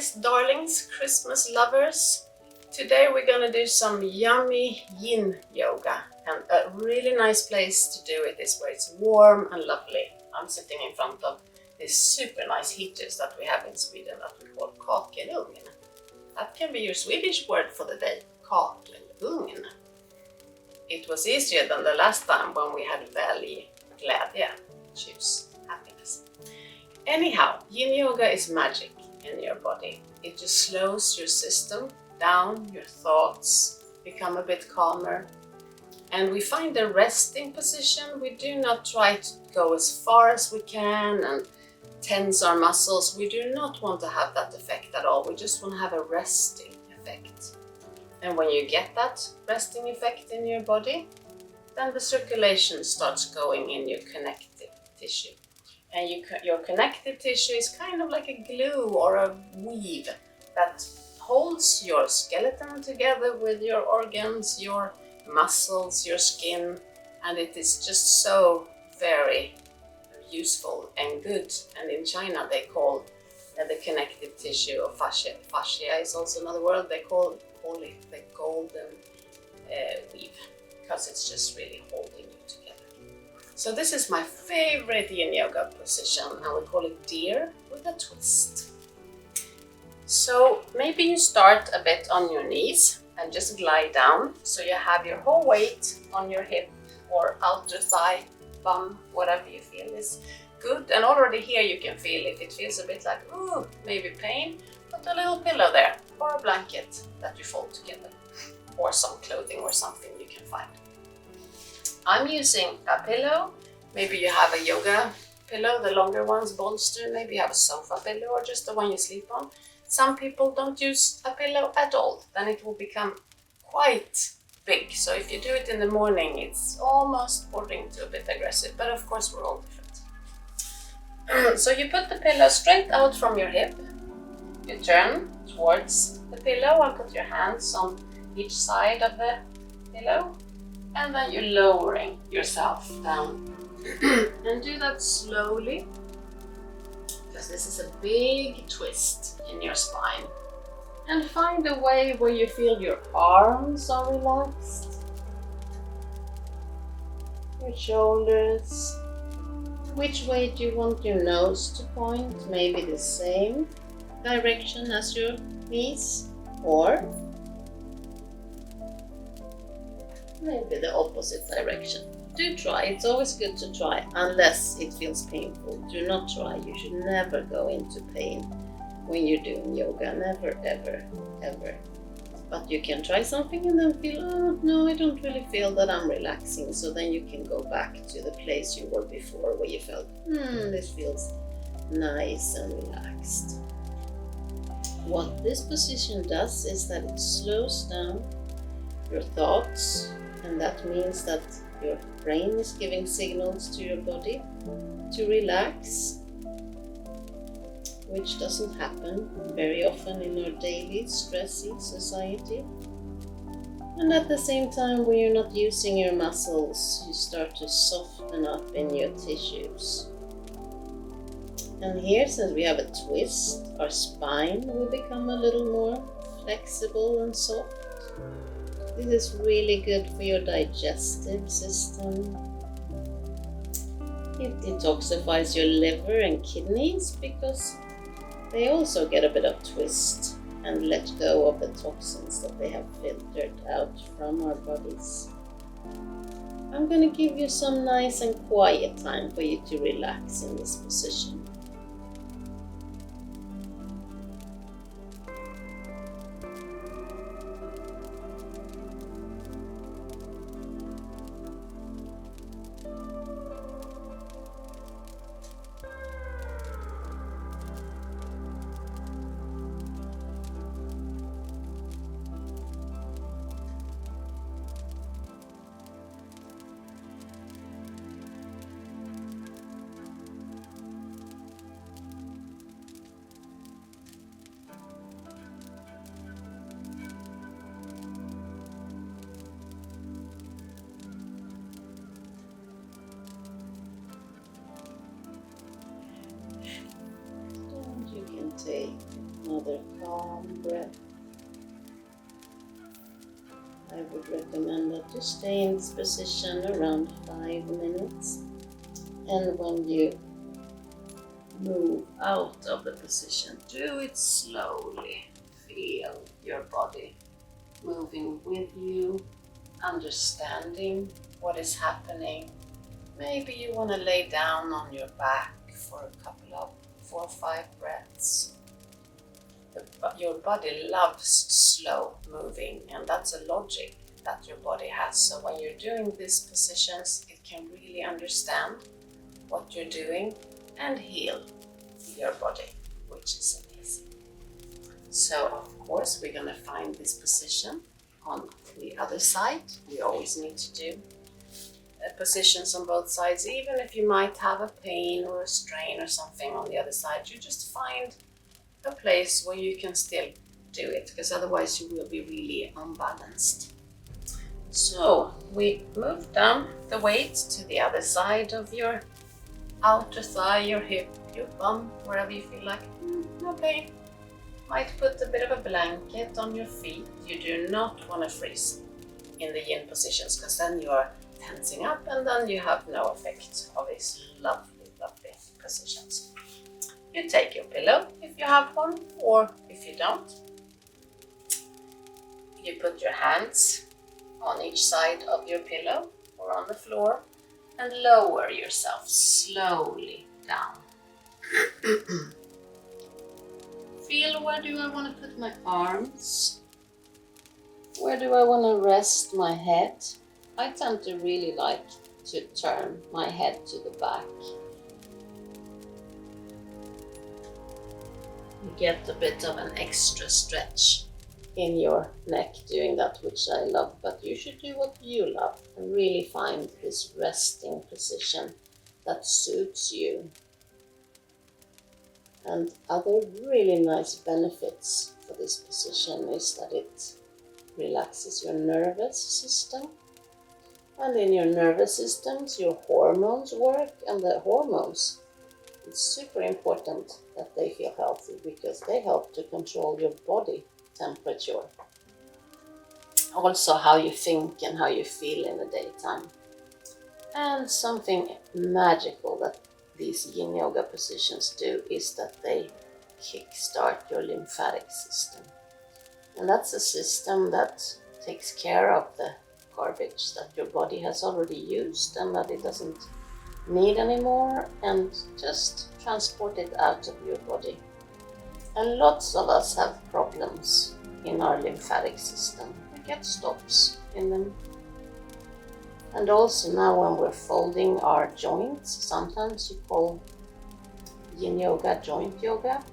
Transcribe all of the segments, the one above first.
Aries darlings, Christmas lovers. Today we're gonna do some yummy yin yoga, and a really nice place to do it is where it's warm and lovely. I'm sitting in front of these super nice heaters that we have in Sweden that we call kakelugn. That can be your Swedish word for the day, kakelugn. It was easier than the last time when we had välj glädje, choose happiness. Anyhow, yin yoga is magic in your body. It just slows your system down, your thoughts become a bit calmer. And we find a resting position. We do not try to go as far as we can and tense our muscles. We do not want to have that effect at all. We just want to have a resting effect. And when you get that resting effect in your body, then the circulation starts going in your connective tissue. And your connective tissue is kind of like a glue or a weave that holds your skeleton together with your organs, your muscles, your skin, and it is just so very useful and good. And in China they call the connective tissue of fascia. Fascia is also another word. They call it the golden weave because it's just really holding you together. So this is my favorite yin yoga position, and we call it deer with a twist. So maybe you start a bit on your knees and just glide down so you have your whole weight on your hip or outer thigh, bum, whatever you feel is good. And already here you can feel if it feels a bit like, ooh, maybe pain, put a little pillow there or a blanket that you fold together or some clothing or something you can find. I'm using a pillow. Maybe you have a yoga pillow, the longer ones, bolster. Maybe you have a sofa pillow or just the one you sleep on. Some people don't use a pillow at all. Then it will become quite big. So if you do it in the morning, it's almost bordering to a bit aggressive. But of course, we're all different. So you put the pillow straight out from your hip. You turn towards the pillow and put your hands on each side of the pillow. And then you're lowering yourself down. And do that slowly, because this is a big twist in your spine. And find a way where you feel your arms are relaxed, your shoulders. Which way do you want your nose to point? Maybe the same direction as your knees, or maybe the opposite direction. Do try, it's always good to try, unless it feels painful. Do not try, you should never go into pain when you're doing yoga, never, ever, ever. But you can try something and then feel, oh no, I don't really feel that I'm relaxing. So then you can go back to the place you were before where you felt, this feels nice and relaxed. What this position does is that it slows down your thoughts, and that means that your brain is giving signals to your body to relax, which doesn't happen very often in our daily stressy society. And at the same time, when you're not using your muscles, you start to soften up in your tissues. And here, since we have a twist, our spine will become a little more flexible and soft. This is really good for your digestive system. It detoxifies your liver and kidneys because they also get a bit of twist and let go of the toxins that they have filtered out from our bodies. I'm going to give you some nice and quiet time for you to relax in this position. another calm breath. I would recommend that you stay in this position around 5 minutes. And when you move out of the position, do it slowly. Feel your body moving with you, understanding what is happening. Maybe you want to lay down on your back for a couple of 4 or 5 breaths. Your body loves slow moving, and that's a logic that your body has. So when you're doing these positions, it can really understand what you're doing and heal your body, which is amazing. So of course we're going to find this position on the other side. We always need to do positions on both sides, even if you might have a pain or a strain or something on the other side. You just find a place where you can still do it, because otherwise you will be really unbalanced. So we move down the weight to the other side of your outer thigh, your hip, your bum, wherever you feel like. No pain. Might put a bit of a blanket on your feet. You do not want to freeze in the yin positions, because then you are tensing up and then you have no effect of these lovely, lovely positions. You take your pillow if you have one, or if you don't, you put your hands on each side of your pillow or on the floor and lower yourself slowly down. Feel, where do I want to put my arms? Where do I want to rest my head? I tend to really like to turn my head to the back. You get a bit of an extra stretch in your neck doing that, which I love, but you should do what you love and really find this resting position that suits you. And other really nice benefits for this position is that it relaxes your nervous system. And in your nervous systems, your hormones work, and the hormones, it's super important that they feel healthy, because they help to control your body temperature. Also how you think and how you feel in the daytime. And something magical that these yin yoga positions do is that they kickstart your lymphatic system. And that's a system that takes care of the garbage that your body has already used and that it doesn't need anymore, and just transport it out of your body. And lots of us have problems in our lymphatic system. We get stops in them. And also now when we're folding our joints, sometimes you call yin yoga joint yoga,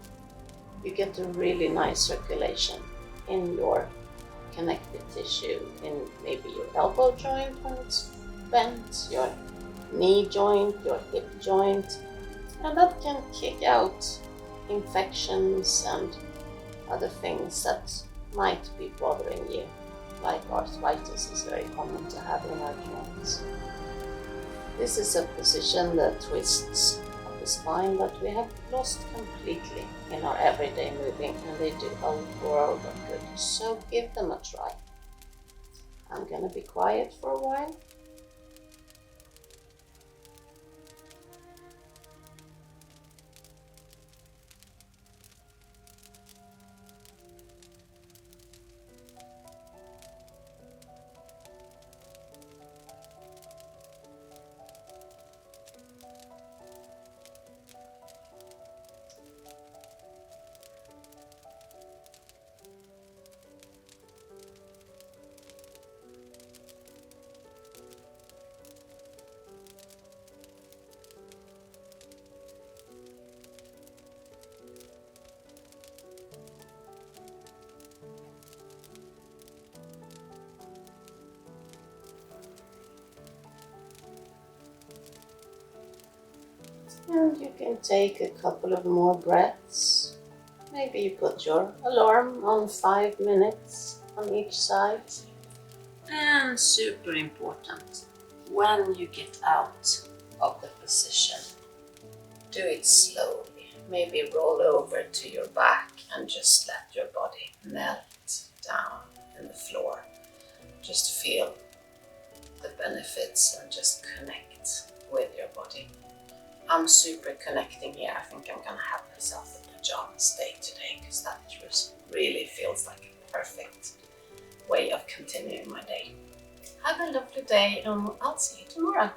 you get a really nice circulation in your connective tissue, in maybe your elbow joint when it's bent, your knee joint, your hip joint, and that can kick out infections and other things that might be bothering you, like arthritis is very common to have in our joints. This is a position that twists of the spine that we have lost completely in our everyday moving, and they do a world of good, so give them a try. I'm gonna be quiet for a while. And you can take a couple of more breaths. Maybe you put your alarm on 5 minutes on each side. And super important, when you get out of the position, do it slowly. maybe roll over to your back and just let your body melt down in the floor. Just feel the benefits and just connect with your body. I'm super connecting here. I think I'm gonna have myself a pajamas day today because that just really feels like a perfect way of continuing my day. Have a lovely day and I'll see you tomorrow.